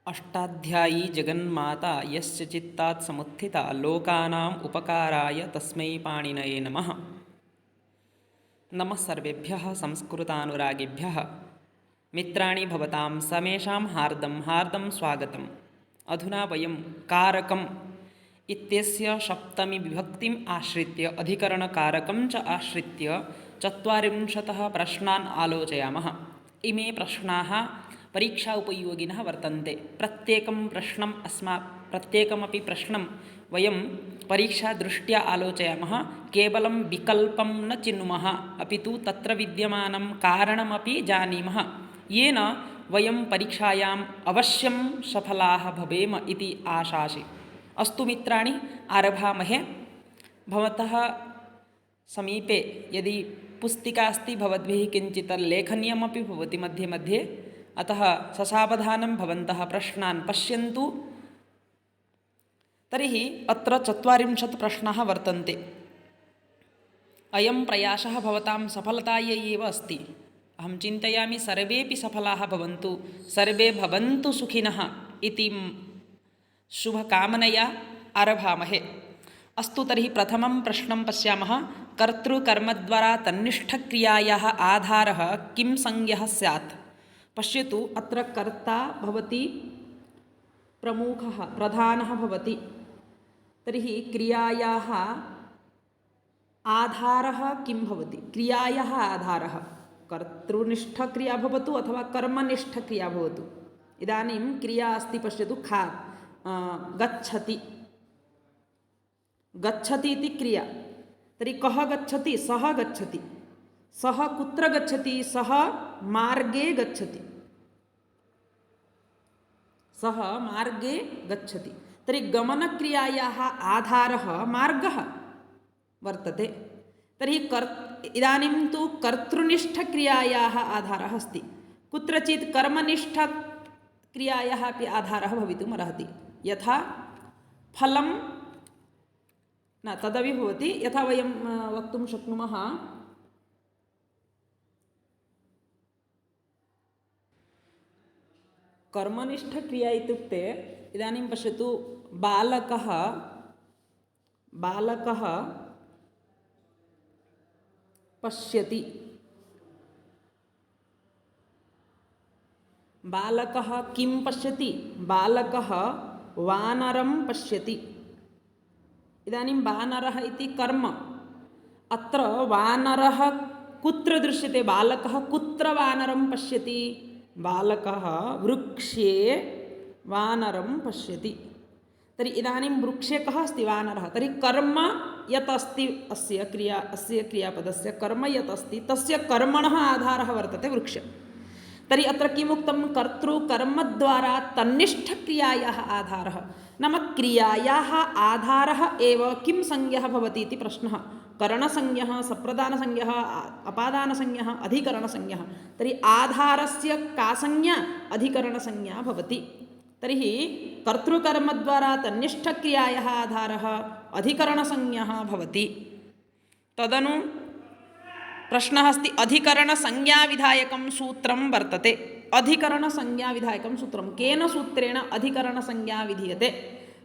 अष्टाध्यायी जगन्माता यस्य चित्तात् समुत्थिता लोकानाम् उपकाराय तस्मै पाणिनये नमः। नमः सर्वेभ्यः संस्कृतानुरागिभ्यः। मित्राणि भवतां समेषां हार्दं स्वागतम्। अधुना वयं कारकम् इत्यस्य सप्तमी विभक्तिम् आश्रित्य अधिकरणकारकं च आश्रित्य 40 प्रश्नान् आलोचयामः। इमे प्रश्नाः परीक्षा उपयोगिनः वर्तन्ते। प्रत्येकमपि प्रश्नं वयं परीक्षादृष्ट्या आलोचयामः। केवलं विकल्पं न चिनुमः, अपि तु तत्र विद्यमानं कारणमपि जानीमः, येन वयं परीक्षायाम् अवश्यं सफलाः भवेम इति आशासे। अस्तु मित्राणि, आरभामहे। भवतः समीपे यदि पुस्तिका अस्ति, भवद्भिः किञ्चित् लेखनीयमपि भवति मध्ये मध्ये, अतः ससावधानं भवन्तः प्रश्नान् पश्यन्तु। तर्हि अत्र 40 प्रश्नाः वर्तन्ते। अयं प्रयासः भवतां सफलतायै एव अस्ति। अहं चिन्तयामि सर्वेपि सफलाः भवन्तु, सर्वे भवन्तु सुखिनः इति शुभकामनया आरभामहे। अस्तु, तर्हि प्रथमं प्रश्नं पश्यामः। कर्तृकर्मद्वारा तन्निष्ठक्रियायाः आधारः किं संज्ञः स्यात्? पश्यतु, अत्र कर्ता भवति, प्रमुखः प्रधानः भवति। तर्हि क्रियायाः आधारः किं भवति? क्रियायाः आधारः कर्तृनिष्ठक्रिया भवतु अथवा कर्मनिष्ठक्रिया भवतु। इदानीं क्रिया अस्ति, पश्यतु, गच्छति। गच्छति इति क्रिया। तर्हि कः गच्छति? सः गच्छति। सः कुत्र गच्छति? सः मार्गे गच्छति। सः मार्गे गच्छति। तर्हि गमनक्रियायाः आधारः मार्गः वर्तते। तर्हि इदानीं तु कर्तृनिष्ठक्रियायाः आधारः अस्ति। कुत्रचित् कर्मनिष्ठक्रियायाः अपि आधारः भवितुम् अर्हति। यथा फलं न तदपि भवति। यथा वयं वक्तुं शक्नुमः, कर्मनिष्ठक्रिया इत्युक्ते, इदानीं पश्यतु, बालकः पश्यति। बालकः किं पश्यति? बालकः वानरं पश्यति। इदानीं वानरः इति कर्म। अत्र वानरः कुत्र दृश्यते? बालकः कुत्र वानरं पश्यति? बालकः वृक्षे वानरं पश्यति। तर्हि इदानीं वृक्षे कः अस्ति? वानरः। तर्हि कर्म यत् अस्ति, अस्य क्रियापदस्य कर्म यत् अस्ति, तस्य कर्मणः आधारः वर्तते वृक्ष। तर्हि अत्र किमुक्तं? कर्तृकर्मद्वारा तन्निष्ठक्रियायाः आधारः। नाम क्रियायाः आधारः एव किं संज्ञः भवति इति प्रश्नः। करणसंज्ञः, सप्रदानसंज्ञः, अपादानसंज्ञः, अधिकरणसंज्ञः। तर्हि आधारस्य का संज्ञा? अधिकरणसंज्ञा भवति। तर्हि कर्तृकर्मद्वारा तन्निष्ठक्रियायाः आधारः अधिकरणसंज्ञः भवति। तदनु प्रश्नः अस्ति, अधिकरणसंज्ञाविधायकं सूत्रं वर्तते। अधिकरणसंज्ञाविधायकं सूत्रं केन सूत्रेण अधिकरणसंज्ञा विधीयते?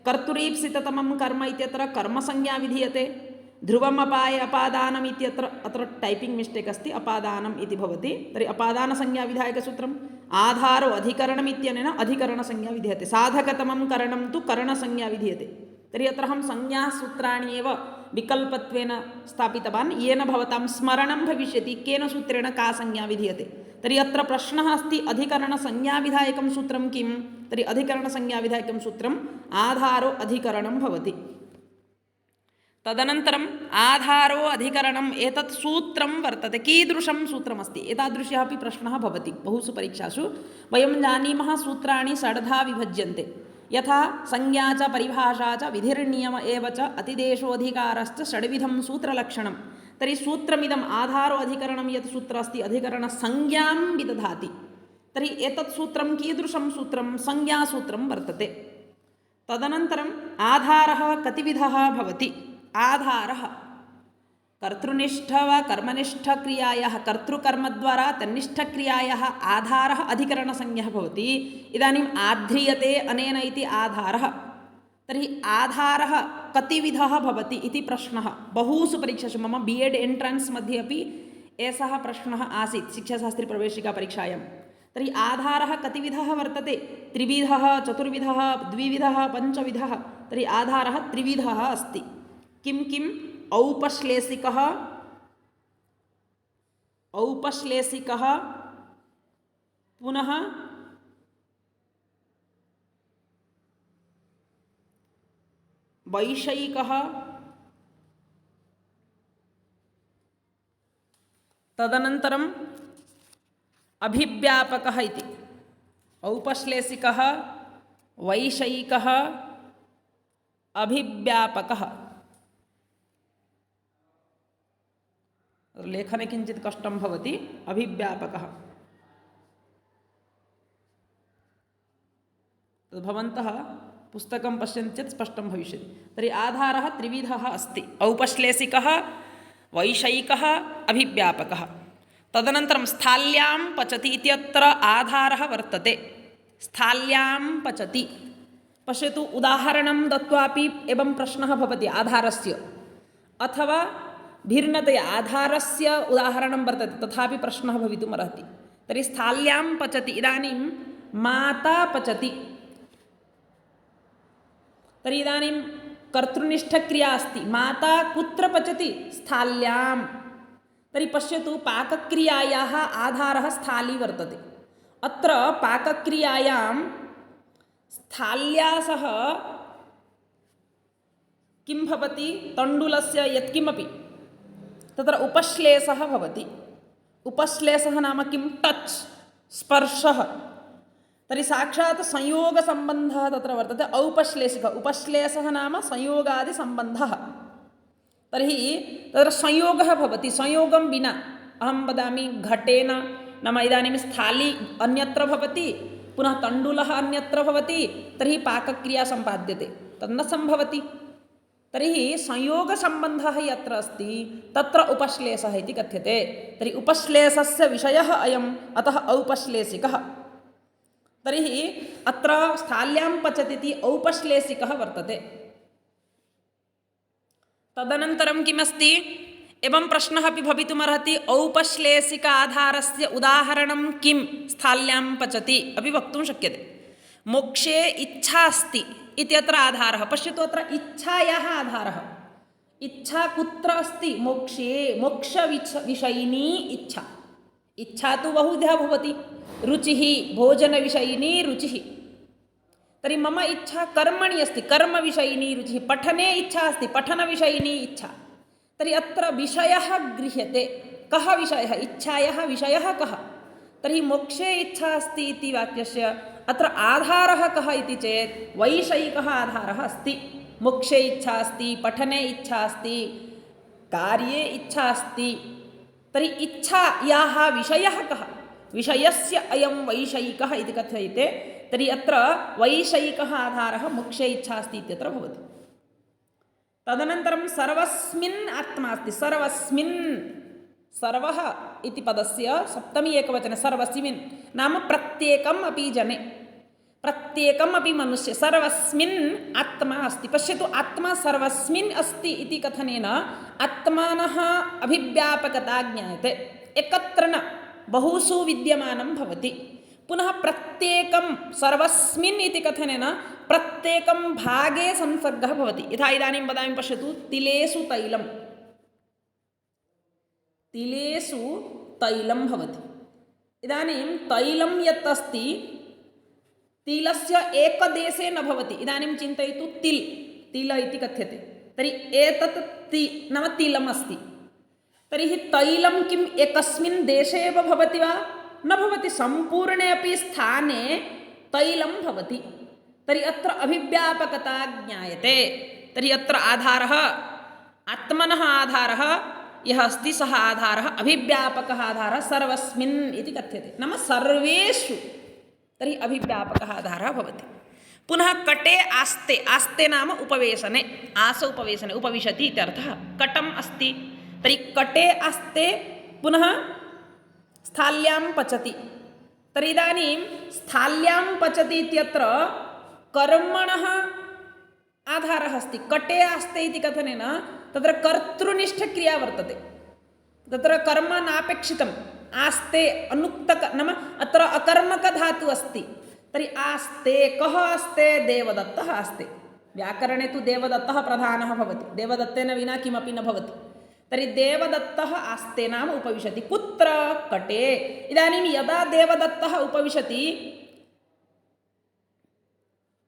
कर्तुरीप्सिततमं कर्म इत्यत्र कर्मसंज्ञा विधीयते। ध्रुवमपाय अपादानम् इत्यत्र, अत्र टैपिङ्ग् मिस्टेक् अस्ति, अपादानम् इति भवति। तर्हि अपादानसंज्ञाविधायकसूत्रम्। आधारो अधिकरणम् इत्यनेन अधिकरणसंज्ञा विधीयते। साधकतमं करणं तु करणसंज्ञा विधीयते। तर्हि अत्र अहं संज्ञासूत्राणि एव विकल्पत्वेन स्थापितवान्, येन भवतां स्मरणं भविष्यति केन सूत्रेण का संज्ञा विधीयते। तर्हि अत्र प्रश्नः अस्ति, अधिकरणसंज्ञाविधायकं सूत्रं किं? तर्हि अधिकरणसंज्ञाविधायकं सूत्रम् आधारो अधिकरणं भवति। तदनन्तरम् आधारो अधिकरणम् एतत् सूत्रं वर्तते। कीदृशं सूत्रमस्ति? एतादृशः अपि प्रश्नः भवति बहुषु परीक्षासु। वयं जानीमः, सूत्राणि षड्धा विभज्यन्ते। यथा संज्ञा च परिभाषा च विधिर्नियम एव च अतिदेशोऽधिकारश्च षड्विधं सूत्रलक्षणं। तर्हि सूत्रमिदम् आधारो अधिकरणं यत् सूत्रम् अस्ति, अधिकरणसंज्ञां विदधाति। तर्हि एतत् सूत्रं कीदृशं सूत्रं? संज्ञासूत्रं वर्तते। तदनन्तरम् आधारः कतिविधः भवति? आधारः कर्तृनिष्ठ वा कर्मनिष्ठक्रियायाः कर्तृकर्मद्वारा तन्निष्ठक्रियायाः आधारः अधिकरणसंज्ञः भवति। इदानीम् आध्रियते अनेन इति आधारः। तर्हि आधारः कतिविधः भवति इति प्रश्नः बहुषु परीक्षासु, मम BEd एण्ट्रन्स् मध्ये अपि एषः प्रश्नः आसीत् शिक्षाशास्त्रीप्रवेशिकापरीक्षायां। तर्हि आधारः कतिविधः वर्तते? त्रिविधः, चतुर्विधः, द्विविधः, पञ्चविधः। तर्हि आधारः त्रिविधः अस्ति। किं किम्? औपश्लेषिकः, औपश्लेषिकः, पुनः वैषयिकः, तदनन्तरम् अभिव्यापकः इति। औपश्लेषिकः, वैषयिकः, अभिव्यापकः। लेखने किञ्चित् कष्टं भवति। अभिव्यापकः भवन्तः पुस्तकं पश्यन्ति चेत् स्पष्टं भविष्यति। तर्हि आधारः त्रिविधः अस्ति। औपश्लेषिकः, वैषयिकः, अभिव्यापकः। तदनन्तरं स्थाल्यां पचति इत्यत्र आधारः वर्तते। स्थाल्यां पचति। पश्यतु, उदाहरणं दत्वापि एवं प्रश्नः भवति आधारस्य, अथवा भिन्नतया आधारस्य उदाहरणं वर्तते तथापि प्रश्नः भवितुमर्हति। तर्हि स्थाल्यां पचति, इदानीं माता पचति। तर्हि इदानीं कर्तृनिष्ठक्रिया अस्ति। माता कुत्र पचति? स्थाल्यां। तर्हि पश्यतु, पाकक्रियायाः आधारः स्थाली वर्तते। अत्र पाकक्रियायां स्थाल्या सह किं भवति? तण्डुलस्य यत्किमपि तत्र उपश्लेषः भवति। उपश्लेषः नाम किं? टच्, स्पर्शः। तर्हि साक्षात् संयोगसम्बन्धः तत्र वर्तते। औपश्लेषिकः, उपश्लेषः नाम संयोगादिसम्बन्धः। तर्हि तत्र संयोगः भवति। संयोगं विना अहं वदामि घटेन, नाम इदानीं स्थाली अन्यत्र भवति, पुनः तण्डुलः अन्यत्र भवति, तर्हि पाकक्रिया सम्पाद्यते, तन्न सम्भवति। तर्हि संयोगसम्बन्धः यत्र अस्ति तत्र उपश्लेषः इति कथ्यते। तर्हि उपश्लेषस्य विषयः अयम्, अतः औपश्लेषिकः। तर्हि अत्र स्थाल्यां पचति इति औपश्लेषिकः वर्तते। तदनन्तरं किमस्ति? एवं प्रश्नः अपि भवितुमर्हति, औपश्लेषिक आधारस्य उदाहरणं किं? स्थाल्यां पचति अपि वक्तुं शक्यते। मोक्षे इच्छा अस्ति इत्यत्र आधारः। पश्यतु, अत्र इच्छायाः आधारः। इच्छा कुत्र अस्ति? मोक्षे। मोक्षविषयिनी इच्छा। इच्छा तु बहुधा भवति। रुचिः, भोजनविषयिनी रुचिः। तर्हि मम इच्छा कर्मणि अस्ति, कर्मविषयिनी रुचिः। पठने इच्छा अस्ति, पठनविषयिनी इच्छा। तर्हि अत्र विषयः गृह्यते। कः विषयः? इच्छायाः विषयः कः? तर्हि मोक्षे इच्छा अस्ति इति वाक्यस्य अत्र आधारः कः इति चेत् वैषयिकः आधारः अस्ति। मोक्षे इच्छा अस्ति, पठने इच्छा अस्ति, कार्ये इच्छा अस्ति। तर्हि इच्छायाः विषयः कः? विषयस्य अयं वैषयिकः इति कथ्यते। तर्हि अत्र वैषयिकः आधारः मोक्षे इच्छा अस्ति इत्यत्र भवति। तदनन्तरं सर्वस्मिन् आत्मा अस्ति। सर्वस्मिन्, सर्वः इति पदस्य सप्तमी एकवचने सर्वस्मिन् नाम प्रत्येकम् अपि जने, प्रत्येकम् अपि मनुष्य, सर्वस्मिन् आत्मा अस्ति। पश्यतु, आत्मा सर्वस्मिन् अस्ति इति कथनेन आत्मानः अभिव्यापकता ज्ञायते। एकत्र न, बहुषु विद्यमानं भवति। पुनः प्रत्येकं सर्वस्मिन् इति कथनेन प्रत्येकं भागे संसर्गः भवति। यथा इदानीं वदामि, पश्यतु, तिलेषु तैलं, तिलेषु तैलं भवति। इदानीं तैलं यत् अस्ति तिलस्य एकदेशे न भवति। इदानीं चिन्तयतु, तिल इति कथ्यते। तर्हि एतत् नाम तिलम् अस्ति। तर्हि तैलं किम् एकस्मिन् देशे एव भवति वा? न भवति। सम्पूर्णे अपि स्थाने तैलं भवति। तर्हि अत्र अभिव्यापकता ज्ञायते। तर्हि अत्र आधारः, आत्मनः आधारः यः अस्ति सः आधारः अभिव्यापकः आधारः सर्वस्मिन् इति कथ्यते, नाम सर्वेषु। तर्हि अभिव्यापकः आधारः भवति। पुनः कटे आस्ते, आस्ते नाम उपवेशने, आस उपवेशने उपविशति इत्यर्थः। कटम् अस्ति, तर्हि कटे आस्ते पुनः स्थाल्यां पचति। तर्हि इदानीं स्थाल्यां पचति इत्यत्र कर्मणः आधारः अस्ति। कटे आस्ते इति कथनेन तत्र कर्तृनिष्ठक्रिया वर्तते, तत्र कर्म नापेक्षितम्। आस्ते अनुक्तक नाम अत्र अकर्मकधातुः अस्ति। तर्हि आस्ते, कः आस्ते? देवदत्तः आस्ते। व्याकरणे तु देवदत्तः प्रधानः भवति, देवदत्तेन विना किमपि न भवति। तर्हि देवदत्तः आस्ते नाम उपविशति। कुत्र? कटे। इदानीं यदा देवदत्तः उपविशति,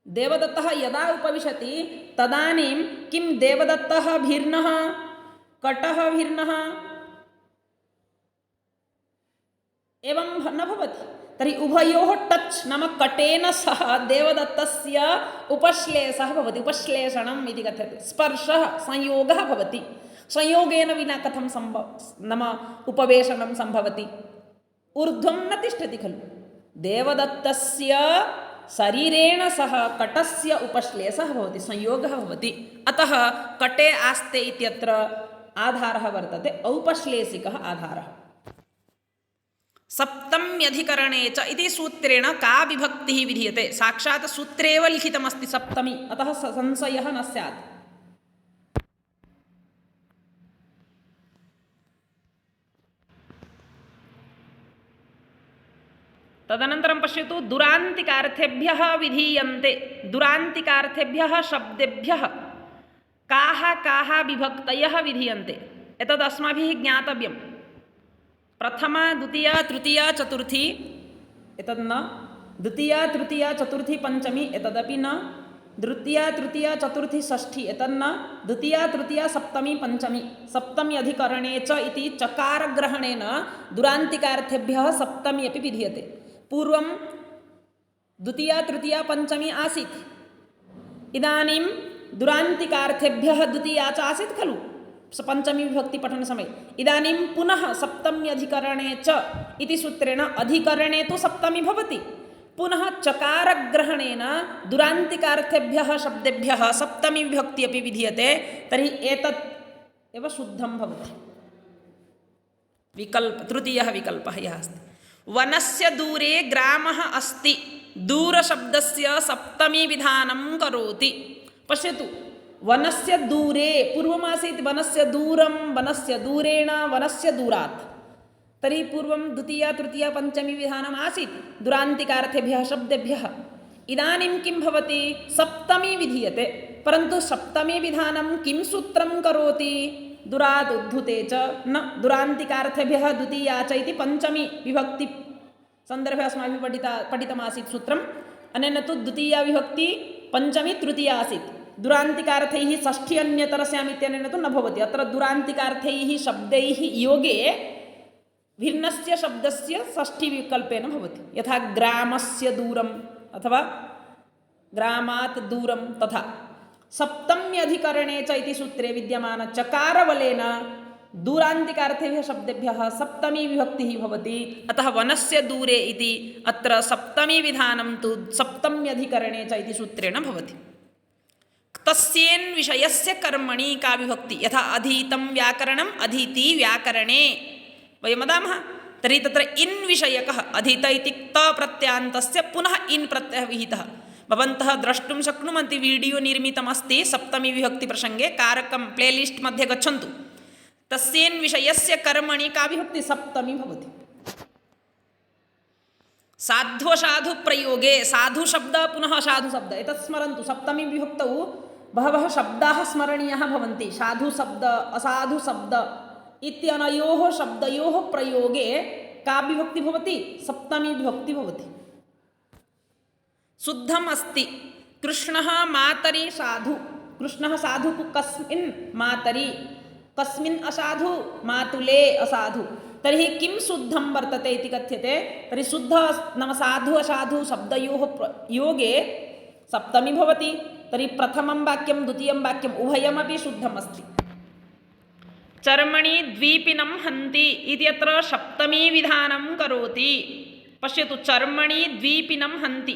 देवदत्तः यदा उपविशति तदानीं किं देवदत्तः भिन्नः, कटः भिन्नः? एवं न भवति। तर्हि उभयोः टच् नाम कटेन सह देवदत्तस्य उपश्लेषः भवति, उपश्लेषणम् इति कथ्यते। स्पर्शः, संयोगः भवति। संयोगेन विना कथं नाम उपवेशनं सम्भवति? ऊर्ध्वं न तिष्ठति खलु। देवदत्तस्य शरीरेण सह कटस्य उपश्लेषः भवति, संयोगः भवति। अतः कटे आस्ते इत्यत्र आधारः वर्तते, औपश्लेषिकः आधारः। सप्तम्यधिकरणे च इति सूत्रेण का विभक्तिः विधीयते? साक्षात् सूत्रे एव लिखितमस्ति सप्तमी, अतः संशयः न स्यात्। तदनन्तरं पश्यतु, दुरान्तिकार्थेभ्यः विधीयन्ते। दुरान्तिकार्थेभ्यः शब्देभ्यः काः काः विभक्तयः विधीयन्ते? एतद् अस्माभिः ज्ञातव्यम्। प्रथमा, द्वितीया, तृतीया, चतुर्थी एतद् न। द्वितीया, तृतीया, चतुर्थी, पञ्चमी एतदपि न। द्वितीया, तृतीया, चतुर्थी, षष्ठी एतन्न। द्वितीया, तृतीया, सप्तमी, पञ्चमी। सप्तमी अधिकरणे च इति चकारग्रहणेन दुरान्तिकार्थेभ्यः सप्तमी अपि विधीयते। पूर्वं द्वितीया, तृतीया, पञ्चमी आसीत्, इदानीं दुरान्तिकार्थेभ्यः द्वितीया च आसीत् खलु पञ्चमी विभक्ति पठनसमये। इदानीं पुनः सप्तम्यधिकरणे च इति सूत्रेण अधिकरणे तु सप्तमी भवति, पुनः चकारग्रहणेन दुरान्तिकार्थेभ्यः शब्देभ्यः सप्तमी विभक्ति अपि विधीयते। तर्हि एतत् एव शुद्धं भवति। विकल्प तृतीयः विकल्पः यः अस्ति, वनस्य दूरे ग्रामः अस्ति, दूरशब्दस्य सप्तमी विधानं करोति। पश्यतु, वनस्य दूरे पूर्वमासीत् वनस्य दूरं, वनस्य दूरेण, वनस्य दूरात्। तर्हि पूर्वं द्वितीया, तृतीया, पञ्चमी विधानम् आसीत् दुरान्तिकार्थेभ्यः शब्देभ्यः। इदानीं किं भवति? सप्तमी विधीयते, परन्तु सप्तमी विधानं किं सूत्रं करोति? दुरात् उद्धृते च न दुरान्तिकार्थेभ्यः द्वितीया च इति पञ्चमी विभक्ति सन्दर्भे अस्माभिः पठितमासीत् सूत्रम्। अनेन तु द्वितीया विभक्ति पञ्चमी तृतीया आसीत्। दुरान्तिकार्थैः षष्ठी अन्यतरस्याम् इत्यनेन तु न भवति। अत्र दुरान्तिकार्थैः शब्दैः योगे भिन्नस्य शब्दस्य षष्ठीविकल्पेन भवति। यथा ग्रामस्य दूरम् अथवा ग्रामात् दूरं, तथा सप्तम्यधिकरणे च इति सूत्रे विद्यमान चकारबलेन दूरान्तिकार्थेभ्यः शब्देभ्यः सप्तमी विभक्तिः भवति। अतः वनस्य दूरे इति अत्र सप्तमी विधानं तु सप्तम्यधिकरणे च इति सूत्रेण भवति। तस्येन् विषयस्य कर्मणि का विभक्ति? यथा अधीतं व्याकरणम् अधीति व्याकरणे वयं वदामः, तर्हि तत्र इन् विषयकः अधीत इति त प्रत्ययान्तस्य पुनः इन् प्रत्ययः विहितः। भवन्तः द्रष्टुं शक्नुवन्ति, वीडियो निर्मितमस्ति सप्तमी विभक्ति प्रसङ्गे, कारकं प्लेलिस्ट् मध्ये गच्छन्तु। तस्येन् विषयस्य कर्मणि का विभक्ति? सप्तमी भवति। साध्वसाधु प्रयोगे साधु शब्द पुनः साधु शब्द एतत् स्मरन्तु। सप्तमी विभक्तौ बहवः शब्दाः स्मरणीयाः भवन्ति। साधु शब्द, असाधु शब्द इत्यनयोः शब्दयोः प्रयोगे का विभक्ति भवति? सप्तमी विभक्ति भवति। शुद्धम् अस्ति, कृष्णः मातरि साधु। कृष्णः साधु कस्मिन्? मातरि। कस्मिन् असाधु? मातुले असाधु। तर्हि किं शुद्धं वर्तते इति कथ्यते? तर्हि शुद्ध नाम साधु असाधु शब्दयोः योगे सप्तमी भवति। तर्हि प्रथमं वाक्यं द्वितीयं वाक्यम् उभयमपि शुद्धम् अस्ति। चर्मणि द्वीपिनं हन्ति इत्यत्र सप्तमी विधानं करोति। पश्यतु, चर्मणि द्वीपिनं हन्ति,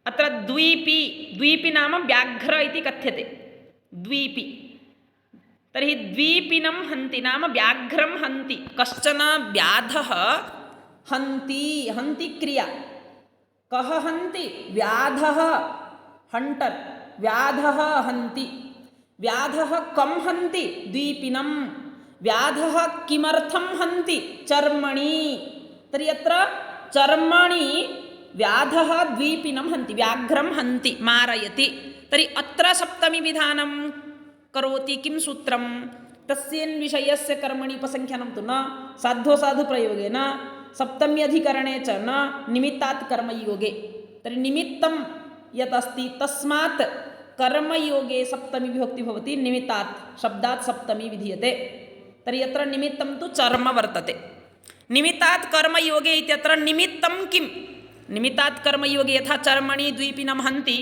अत्र द्वीपी, द्वीपी नाम व्याघ्र इति कथ्यते। द्वीपी तर्हि द्वीपिनं हन्ति नाम व्याघ्रं हन्ति, कश्चन व्याधः हन्ति, हन्ति क्रिया, कः हन्ति, व्याधः, हंटर, व्याधः हन्ति, व्याधः कं हन्ति, द्वीपिनं, व्याधः किमर्थं हन्ति, चर्मणि, तर्हि अत्र चर्मणि व्याधः द्वीपिनं हन्ति, व्याघ्रं हन्ति, मारयति, तर्हि अत्र सप्तमी विधानं करोति किं सूत्रं, तस्येन् विषयस्य कर्मणि उपसंख्यानं तु न साध्वसाधु प्रयोगेन सप्तम्यधिकरणे च न निमित्तात् कर्मयोगे, तर्हि निमित्तं यत् अस्ति तस्मात् कर्मयोगे सप्तमी विभक्ति भवति, निमित्तात् शब्दात् सप्तमी विधीयते, तर्हि अत्र निमित्तं तु चर्म वर्तते, निमित्तात् कर्मयोगे इत्यत्र निमित्तं किं, निमित्तात् कर्मयोगे यथा चर्मणि द्वीपिनं हन्ति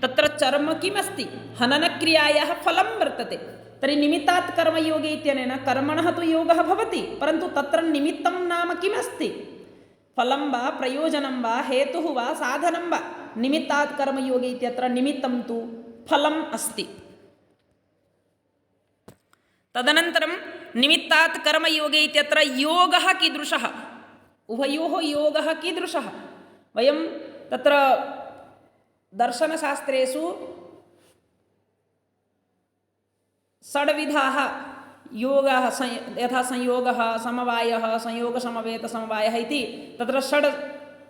तत्र चर्म किमस्ति, हननक्रियायाः फलं वर्तते, तर्हि निमित्तात् कर्मयोगे इत्यनेन कर्मणः तु योगः भवति, परन्तु तत्र निमित्तं नाम किमस्ति, फलं वा प्रयोजनं वा हेतुः वा साधनं वा, निमित्तात् कर्मयोगे इत्यत्र निमित्तं तु फलम् अस्ति। तदनन्तरं निमित्तात् कर्मयोगे इत्यत्र योगः कीदृशः, उभयोः योगः कीदृशः, वयं तत्र दर्शनशास्त्रेषु षड्विधाः योगः यथा संयोगः, समवायः, संयोगसमवेतसमवायः इति तत्र षड्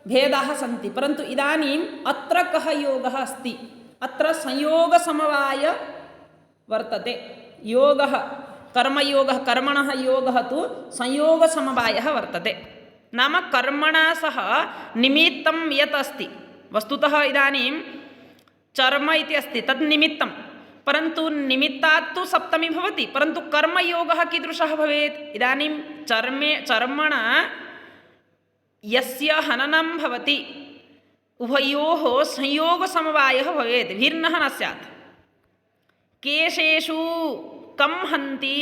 भेदाः सन्ति, परन्तु इदानीम् अत्र कः योगः अस्ति, अत्र संयोगसमवाय वर्तते, योगः कर्मयोगः, कर्मणः योगः तु संयोगसमवायः वर्तते, नाम कर्मणा सह निमित्तं यत् अस्ति, वस्तुतः इदानीं चर्म इति अस्ति तद् निमित्तं, परन्तु निमित्तात् तु सप्तमी भवति, परन्तु कर्मयोगः कीदृशः भवेत्, इदानीं चर्मणा यस्य हननं भवति उभयोः संयोगसमवायः भवेत्, भिन्नः न स्यात्, केशेषु कं हन्ति,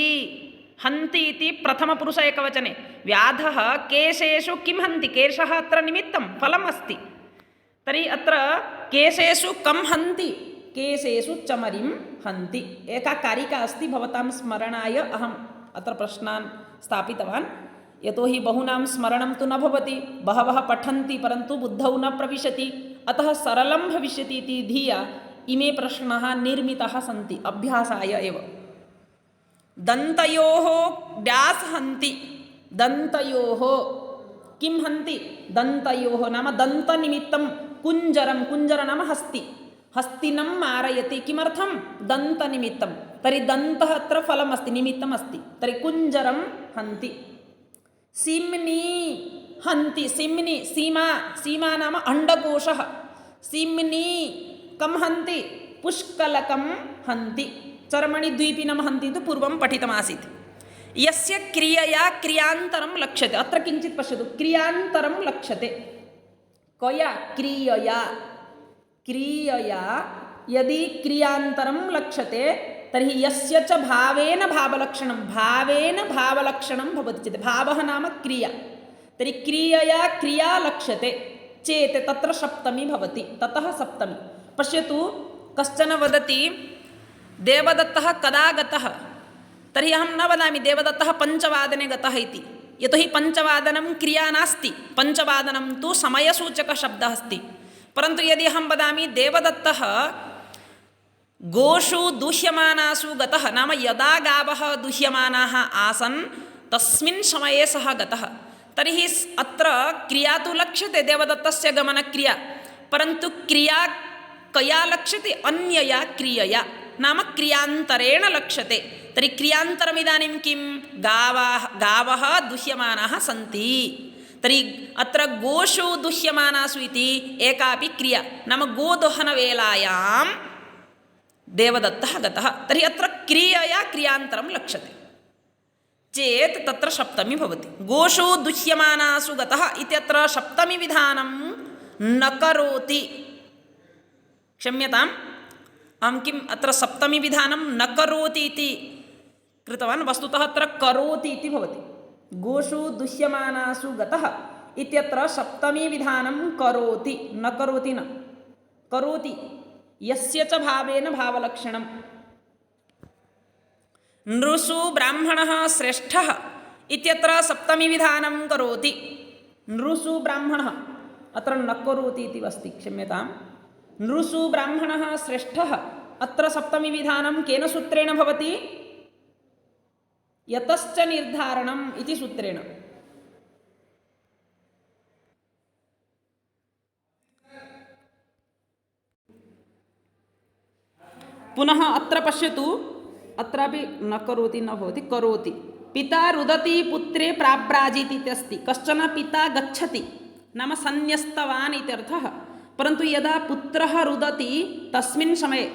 हन्ति इति प्रथमपुरुष एकवचने, व्याधः केशेषु किं हन्ति, केशः अत्र निमित्तं फलम् अस्ति, तर्हि अत्र केशेषु कं हन्ति, केशेषु चमरिं हन्ति, एका कारिका अस्ति भवतां स्मरणाय अहम् अत्र प्रश्नान् स्थापितवान्, यतोहि बहूनां स्मरणं तु न भवति, बहवः पठन्ति परन्तु बुद्धौ न प्रविशति, अतः सरलं भविष्यति इति धिया इमे प्रश्नाः निर्मिताः सन्ति अभ्यासाय एव। दन्तयोः ड्यास् हन्ति, दन्तयोः किं हन्ति, दन्तयोः नाम दन्तनिमित्तं कुञ्जरं, कुञ्जर नाम हस्ति, हस्तिनं मारयति, किमर्थं, दन्तनिमित्तं, तर्हि दन्तः अत्र फलमस्ति, निमित्तमस्ति, तर्हि कुञ्जरं हन्ति, सीम्नि हन्ति, सीम्नि सीमा, सीमा नाम अण्डकोशः, सीम्नि कं हन्ति, पुष्कलकं हन्ति, चर्मणि द्वीपिनं हन्ति तु पूर्वं पठितमासीत्, यस्य क्रियया क्रियान्तरं लक्ष्यते, अत्र किञ्चित् पश्यतु, क्रियान्तरं लक्ष्यते, कया क्रियया, क्रियया यदि क्रियान्तरं लक्ष्यते तर्हि यस्य च भावेन भावलक्षणं, भावेन भावलक्षणं भवति चेत्, भावः नाम क्रिया, तर्हि क्रियया क्रिया लक्ष्यते चेत् तत्र सप्तमी भवति, ततः सप्तमी। पश्यतु, कश्चन वदति देवदत्तः कदा गतः, तर्हि अहं न वदामि देवदत्तः 5 वादने गतः इति, यतोहि 5 वादनं क्रिया नास्ति, 5 वादनं तु समयसूचकशब्दः अस्ति, परन्तु यदि अहं वदामि देवदत्तः गोषु दुह्यमानासु गतः, नाम यदा गावः दुह्यमानाः आसन् तस्मिन् समये सः गतः, तर्हि अत्र क्रिया तु लक्ष्यते, देवदत्तस्य गमनक्रिया, परन्तु क्रिया कया लक्ष्यते, अन्यया क्रियया, नाम क्रियान्तरेण लक्ष्यते, तर्हि क्रियान्तरमिदानीं किं, गावः दुह्यमानाः सन्ति, तर्हि अत्र गोषु दुह्यमानासु इति एकापि क्रिया, नाम गोदोहनवेलायां देवदत्तः गतः, तर्हि अत्र क्रियया क्रियान्तरं लक्ष्यते चेत् तत्र सप्तमी भवति। गोषु दुह्यमानासु गतः इत्यत्र सप्तमी विधानं न करोति, क्षम्यताम्, अहं किम् अत्र सप्तमी विधानं न करोति इति कृतवान्, वस्तुतः अत्र करोति इति भवति, गोषु दुह्यमानासु गतः इत्यत्र सप्तमी विधानं करोति, न करोति न करोति, यस्य च भावेन भावलक्षणं, नृषु ब्राह्मणः श्रेष्ठः इत्यत्र सप्तमी विधानं करोति। नृषु ब्राह्मणः अत्र न करोति इति अस्ति, क्षम्यतां। नृषु ब्राह्मणः श्रेष्ठः अत्र सप्तमी विधानं केन सूत्रेण भवति? यतश्च निर्धारणम् इति सूत्रेण। पुनः अत्र पश्यतु, अत्रापि न करोति न भवति, करोति। पिता रुदति पुत्रे प्राब्राजीति इत्यस्ति। कश्चन पिता गच्छति नाम सन्न्यस्तवान् इत्यर्थः, परन्तु यदा पुत्रः रुदति तस्मिन् समये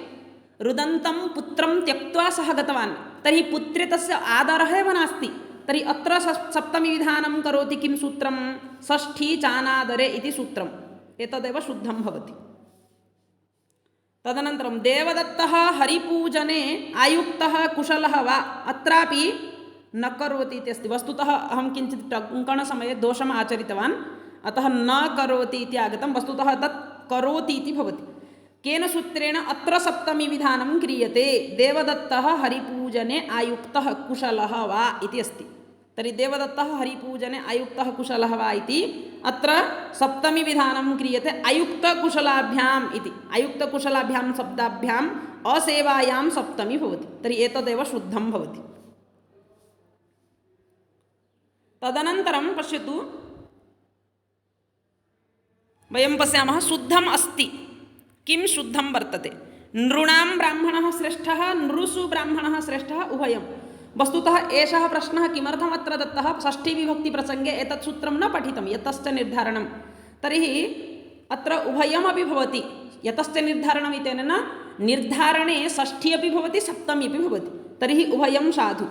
रुदन्तं पुत्रं त्यक्त्वा सः गतवान्, तर्हि पुत्रे तस्य आदरः एव नास्ति। तर्हि अत्र सप्तमी विधानं करोति किं सूत्रं? षष्ठी चानादरे इति सूत्रम्। एतदेव शुद्धं भवति। तदनन्तरं देवदत्तः हरिपूजने आयुक्तः कुशलः वा, अत्रापि न करोति इति अस्ति। वस्तुतः अहं किञ्चित् टङ्कणसमये दोषम् आचरितवान्, अतः न करोति इति आगतं। वस्तुतः तत् करोति इति भवति। केन सूत्रेण? अत्र सप्तमी विधानं क्रियते। देवदत्तः हरिपूजने आयुक्तः कुशलः वा इति अस्ति। तर्हि देवदत्तः हरिपूजने आयुक्तः कुशलः वा इति अत्र सप्तमी विधानं क्रियते अयुक्तकुशलाभ्याम् इति। अयुक्तकुशलाभ्यां शब्दाभ्याम् असेवायां सप्तमी भवति। तर्हि एतदेव शुद्धं भवति। तदनन्तरं पश्यतु, वयं पश्यामः शुद्धम् अस्ति। किं शुद्धं वर्तते? नृणां ब्राह्मणः श्रेष्ठः, नृषु ब्राह्मणः श्रेष्ठः, उभयं। वस्तुतः एषः प्रश्नः किमर्थम् अत्र दत्तः? षष्ठीविभक्तिप्रसङ्गे एतत् सूत्रं न पठितं, यतश्च निर्धारणं। तर्हि अत्र उभयमपि भवति। यतश्च निर्धारणम् इत्यनेन निर्धारणे षष्ठी अपि भवति, सप्तमी अपि भवति। तर्हि उभयं साधु।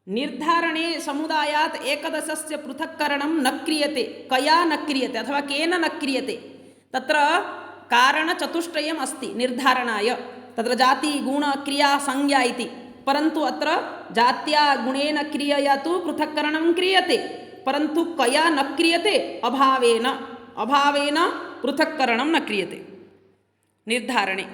निर्धारणे समुदायात् एकदशस्य पृथक्करणं न क्रियते। कया न क्रियते अथवा केन न क्रियते? तत्र कारणचतुष्टयम् अस्ति निर्धारणाय। तत्र जाति गुण क्रिया संज्ञा इति। परन्तु अत्र जात्या गुणेन क्रियया तु पृथक्करणं क्रियते, परन्तु कया न क्रियते? अभावेन। अभावेन पृथक्करणं न क्रियते निर्धारणे।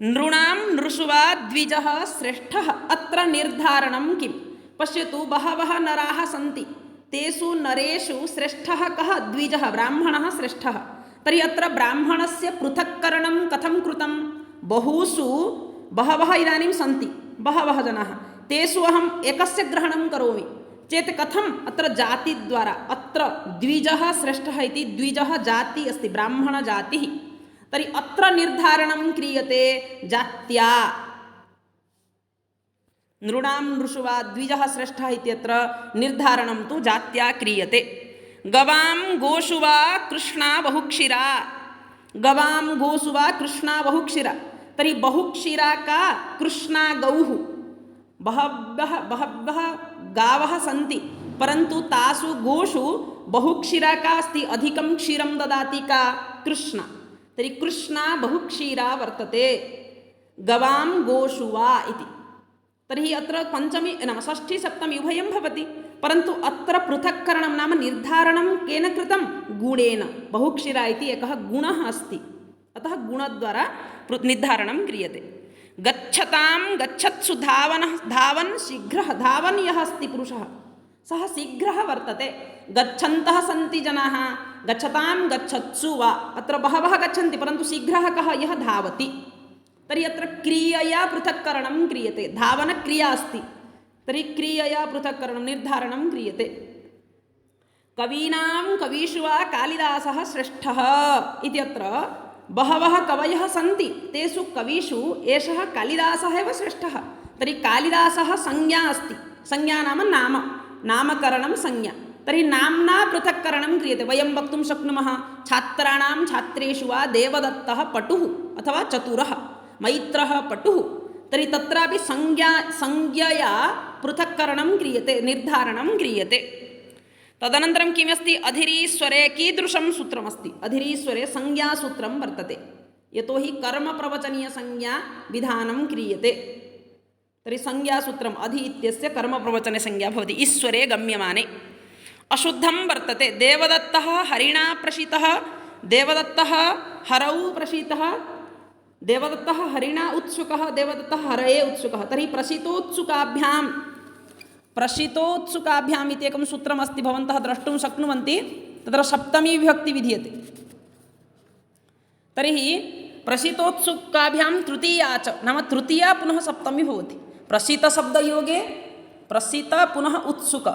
नृणां नृषु वा द्विजः श्रेष्ठः, अत्र निर्धारणं किम्? पश्यतु, बहवः नराः सन्ति, तेषु नरेषु श्रेष्ठः कः? द्विजः, ब्राह्मणः श्रेष्ठः। तर्हि अत्र ब्राह्मणस्य पृथक्करणं कथं कृतं? बहुषु बहवः इदानीं सन्ति, बहवः जनाः, तेषु अहम् एकस्य ग्रहणं करोमि चेत् कथम्? अत्र जातिद्वारा। अत्र द्विजः श्रेष्ठः इति द्विजः जाति अस्ति, ब्राह्मणजातिः। तर्हि अत्र निर्धारणं क्रियते जात्या। नृणां नृषु वा द्विजः श्रेष्ठः इत्यत्र निर्धारणं तु जात्या क्रियते। गवां गोषु वा कृष्णा बहुक्षीरा। गवां गोषु वा कृष्णा बहुक्षीरा। तर्हि बहुक्षीरा का? कृष्णा गौः। बहवः गावः सन्ति, परन्तु तासु गोषु बहुक्षीरा का अस्ति? अधिकं क्षीरं ददाति का? कृष्णा। तर्हि कृष्णा बहुक्षीरा वर्तते। गवां गोषु वा इति। तर्हि अत्र पञ्चमी नाम षष्ठी सप्तमी उभयं भवति, परन्तु अत्र पृथक्करणं नाम निर्धारणं केन कृतं? गुणेन। बहुक्षीरा इति एकः गुणः अस्ति, अतः गुणद्वारा निर्धारणं क्रियते। गच्छतां गच्छत्सु धावन् शीघ्रः। धावन् यः अस्ति पुरुषः, सः शीघ्रः वर्तते। गच्छन्तः सन्ति जनाः, गच्छतां गच्छत्सु वा। अत्र बहवः गच्छन्ति, परन्तु शीघ्रः कः? यः धावति। तर्हि अत्र क्रियया पृथक्करणं क्रियते। धावनक्रिया अस्ति, तर्हि क्रियया पृथक्करणं निर्धारणं क्रियते। कवीनां कवीषु वा कालिदासः श्रेष्ठः इत्यत्र बहवः कवयः सन्ति, तेषु कवीषु एषः कालिदासः एव श्रेष्ठः। तर्हि कालिदासः संज्ञा अस्ति। संज्ञा नाम नाम, नामकरणं संज्ञा। तर्हि नाम्ना पृथक्करणं क्रियते। वयं वक्तुं शक्नुमः छात्राणां छात्रेषु वा देवदत्तः पटुः अथवा चतुरः, मैत्रः पटुः। तर्हि तत्रापि संज्ञया पृथक्करणं क्रियते, निर्धारणं क्रियते। तदनन्तरं किमस्ति? अधिरीश्वरे कीदृशं सूत्रमस्ति? अधिरीश्वरे संज्ञासूत्रं वर्तते, यतोहि कर्मप्रवचनीयसंज्ञा विधानं क्रियते। तर्हि संज्ञासूत्रम् अधि इत्यस्य कर्मप्रवचने संज्ञा भवति ईश्वरे गम्यमाने। अशुद्धं वर्तते। देवदत्तः हरिणा प्रशीतः, देवदत्तः हरौ प्रशीतः, देवदत्तः हरिणा उत्सुकः, देवदत्तः हरये उत्सुकः। तर्हि प्रसितोत्सुकाभ्याम् इति एकं सूत्रमस्ति, भवन्तः द्रष्टुं शक्नुवन्ति। तत्र सप्तमी विभक्ति विधीयते। तर्हि प्रसितोत्सुकाभ्यां तृतीया च, नाम तृतीया पुनः सप्तमी भवति। प्रसितशब्दयोगे प्रसित पुनः उत्सुक,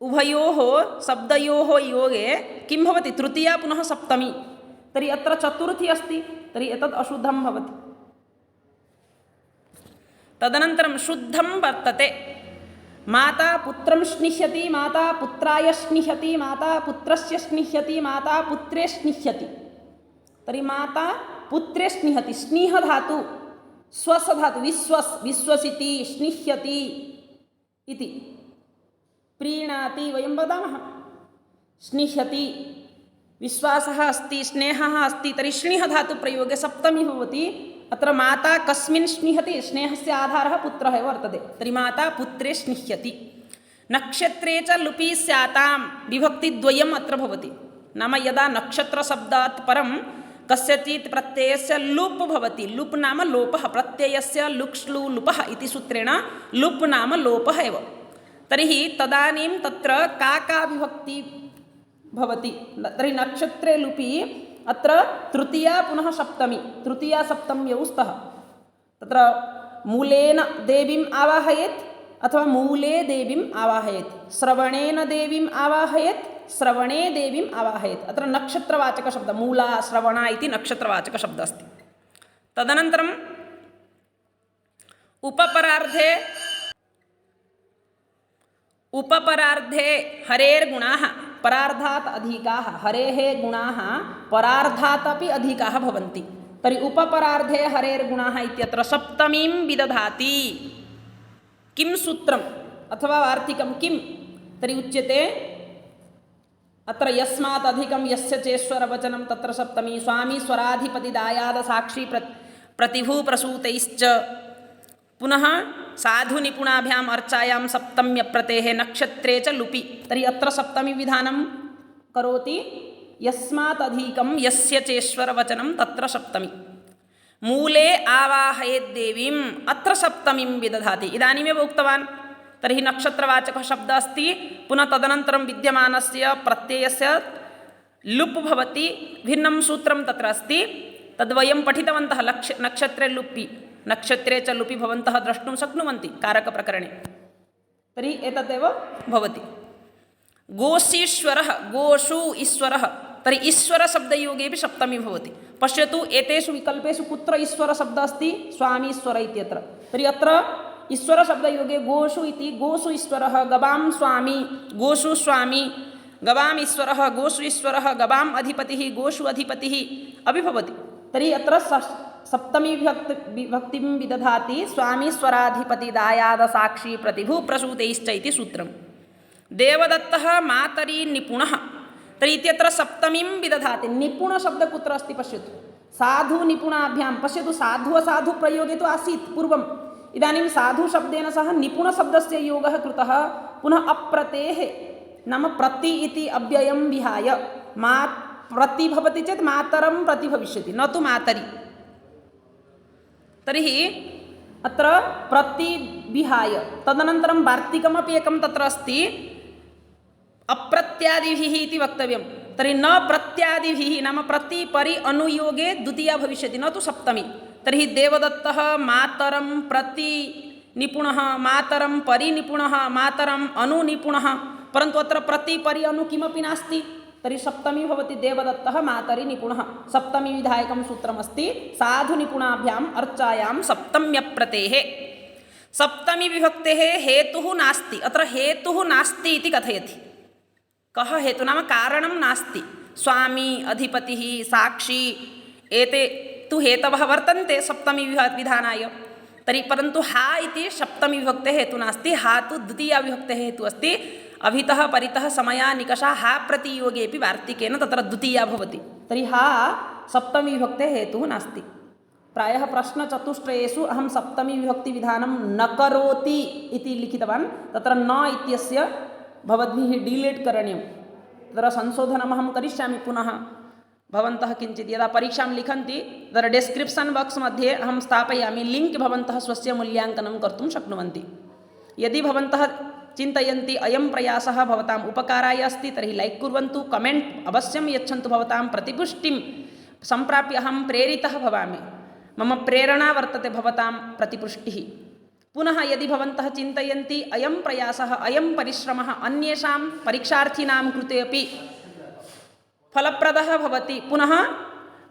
उभयोः शब्दयोः योगे किं भवति? तृतीया पुनः सप्तमी। तर्हि अत्र चतुर्थी अस्ति, तर्हि एतद् अशुद्धं भवति। तदनन्तरं शुद्धं वर्तते। माता पुत्रं स्निह्यति, माता पुत्राय स्निह्यति, माता पुत्रस्य स्निह्यति, माता पुत्रे स्निह्यति। तर्हि माता पुत्रे स्निह्यति, स्निह धातु, स्वस धातु, विश्वसिति, स्निह्यति इति। प्रीणाति वयं वदामः, स्निह्यति, विश्वासः अस्ति, स्नेहः अस्ति, तर्हि स्निह धातु प्रयोगे सप्तमी भवति। अत्र माता कस्मिन् स्निह्यति? स्नेहस्य आधारः पुत्रः एव वर्तते। तर्हि माता पुत्रे स्निह्यति। नक्षत्रे च लुपि स्यातां, विभक्तिद्वयम् अत्र भवति। नाम यदा नक्षत्रशब्दात् परं कस्यचित् प्रत्ययस्य लुप् भवति, लुप् नाम लोपः, प्रत्ययस्य लुक्ष्लु लुपः इति सूत्रेण लुप् नाम लोपः एव। तर्हि तदानीं तत्र का विभक्ति भवति? तर्हि नक्षत्रे लुपि अत्र तृतीया पुनः सप्तमी, तृतीया सप्तम्यौ स्तः। तत्र मूलेन देवीम् आवाहयेत् अथवा मूले देवीम् आवाहयेत्, श्रवणेन देवीम् आवाहयेत्, श्रवणे देवीम् आवाहयेत्। अत्र नक्षत्रवाचकशब्दः, मूला श्रवणा इति नक्षत्रवाचकशब्दः अस्ति। तदनन्तरम् उपपरार्धे हरेर्गुणाः परार्धात् अधिकाः, हरेः गुणाः परार्धात् अपि अधिकाः भवन्ति। तर्हि उपपरार्धे हरेर्गुणाः इत्यत्र सप्तमीं विदधाति। किं सूत्रम् अथवा वार्तिकं किं? तर्हि उच्यते अत्र यस्मात् अधिकं यस्य चेश्वरवचनं तत्र सप्तमी। स्वामी स्वराधिपति दायाद साक्षी प्रतिभू प्रसूतैश्च। पुनः साधु निपुणाभ्याम अर्चायां सप्तम्य प्रतेः नक्षत्रे च लुपि। तर्हि अत्र सप्तमी विधानं करोति। यस्मात् अधिकं यस्य चेश्वरवचनं तत्र सप्तमी। मूले आवाहयेत् देवीम्, अत्र सप्तमीं विदधाति। इदानीमेव उक्तवान्। तर्हि नक्षत्रवाचकः शब्दः अस्ति, पुनः तदनन्तरं विद्यमानस्य प्रत्ययस्य लुप् भवति। भिन्नं सूत्रं तत्र अस्ति, तद्वयं पठितवन्तः। नक्षत्रे लुपि, नक्षत्रे च लुपि भवन्तः द्रष्टुं शक्नुवन्ति कारकप्रकरणे। तर्हि एतदेव भवति। गोसीश्वरः, गोषु ईश्वरः। तर्हि ईश्वरशब्दयोगेपि सप्तमी भवति। पश्यतु, एतेषु विकल्पेषु कुत्र ईश्वरशब्दः अस्ति? स्वामीश्वर इत्यत्र। तर्हि अत्र ईश्वरशब्दयोगे गोषु इति, गोषु ईश्वरः, गवां स्वामी, गोषु स्वामी, गवाम् ईश्वरः, गोषु ईश्वरः, गवाम् अधिपतिः, गोषु अधिपतिः अपि भवति। तर्हि अत्र सप्तमी विभक्तिं विदधाति। स्वामी स्वराधिपति दायाद साक्षी प्रतिभू प्रसूतैश्च इति सूत्रम्। देवदत्तः मातरी निपुणः। तर्हि इत्यत्र सप्तमीं विदधाति। निपुणशब्दः कुत्र अस्ति? पश्यतु, साधु निपुणाभ्यां। पश्यतु, साधु असाधु प्रयोगे तु आसीत् पूर्वम्। इदानीं साधुशब्देन सह निपुणशब्दस्य योगः कृतः। पुनः अप्रतेः, नाम प्रति इति अव्ययं विहाय प्रति भवति चेत् मातरं प्रति भविष्यति, न तु मातरि। तर्हि अत्र प्रति विहाय तदनन्तरं वार्तिकमपि एकं तत्र अस्ति, अप्रत्यादिभिः इति वक्तव्यं। तर्हि न प्रत्यादिभिः, नाम प्रति परि अनुयोगे द्वितीया भविष्यति, न तु सप्तमी। तर्हि देवदत्तः मातरं प्रति निपुणः, मातरं परि निपुणः, मातरम् अनु निपुणः। परन्तु अत्र प्रति परि अनु किमपि नास्ति। तर्हि सप्तमी भवति देवदत्तः मातरि निपुणः। सप्तमी विधायकं सूत्रमस्ति, साधु निपुणाभ्याम् अर्चायां सप्तम्यप्रतेः। सप्तमी विभक्तेः हेतुः नास्ति। अत्र हेतुः नास्ति इति कथयति। कः हेतुः? नाम कारणं नास्ति। स्वामी, अधिपतिः, साक्षी, एते तु हेतवः वर्तन्ते सप्तमी विधानाय। तर्हि परन्तु हा इति सप्तमी विभक्तेः हेतुः नास्ति। हा तु द्वितीया विभक्तेः हेतुः अस्ति। अभितः परितः समया निकषा हा प्रतियोगेपि वार्तिकेन तत्र द्वितीया भवति। तर्हि हा सप्तमी विभक्तेः हेतुः नास्ति। प्रायः प्रश्नचतुष्टयेषु अहं सप्तमी विभक्तिविधानं न करोति इति लिखितवान्। तत्र न इत्यस्य भवद्भिः डिलीट् करणीयं। तत्र संशोधनमहं करिष्यामि पुनः। भवन्तः किञ्चित् यदा परीक्षां लिखन्ति तत्र डिस्क्रिप्षन् बाक्स् मध्ये अहं स्थापयामि लिङ्क्, भवन्तः स्वस्य मूल्याङ्कनं कर्तुं शक्नुवन्ति। यदि भवन्तः चिन्तयन्ति अयं प्रयासः भवताम् उपकाराय अस्ति तर्हि लैक् कुर्वन्तु, कमेण्ट् अवश्यं यच्छन्तु। भवतां प्रतिपुष्टिं सम्प्राप्य अहं प्रेरितः भवामि। मम प्रेरणा वर्तते भवतां प्रतिपुष्टिः। पुनः यदि भवन्तः चिन्तयन्ति अयं प्रयासः अयं परिश्रमः अन्येषां परीक्षार्थिनां कृते अपि फलप्रदः भवति, पुनः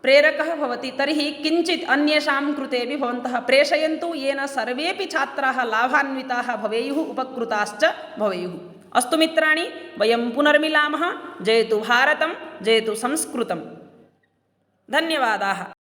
प्रेरकः भवति, तर्हि किञ्चित् अन्येषां कृतेपि भवन्तः प्रेषयन्तु, येन सर्वेपि छात्राः लाभान्विताः भवेयुः, उपकृताश्च भवेयुः। अस्तु मित्राणि, वयं पुनर्मिलामः। जयतु भारतं, जयतु संस्कृतं। धन्यवादाः।